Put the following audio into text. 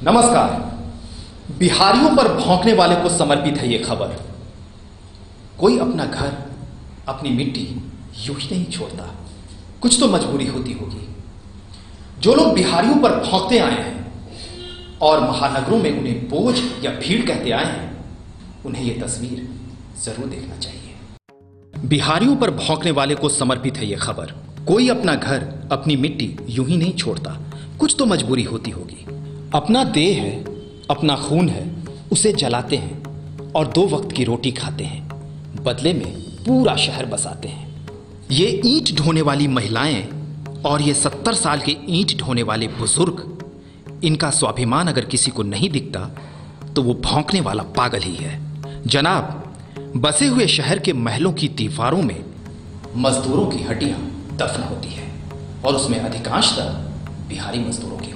नमस्कार। बिहारियों पर भौंकने वाले को समर्पित है ये खबर। कोई अपना घर, अपनी मिट्टी यूं ही नहीं छोड़ता, कुछ तो मजबूरी होती होगी। जो लोग बिहारियों पर भौंकते आए हैं और महानगरों में उन्हें बोझ या भीड़ कहते आए हैं, उन्हें यह तस्वीर जरूर देखना चाहिए। बिहारियों पर भौंकने वाले को समर्पित है यह खबर। कोई अपना घर, अपनी मिट्टी यूं ही नहीं छोड़ता, कुछ तो मजबूरी होती होगी। अपना देह है, अपना खून है, उसे जलाते हैं और 2 वक्त की रोटी खाते हैं। बदले में पूरा शहर बसाते हैं। ये ईंट ढोने वाली महिलाएं और ये 70 साल के ईंट ढोने वाले बुजुर्ग, इनका स्वाभिमान अगर किसी को नहीं दिखता तो वो भौंकने वाला पागल ही है। जनाब, बसे हुए शहर के महलों की दीवारों में मजदूरों की हड्डियां दफन होती है और उसमें अधिकांशतः बिहारी मजदूरों की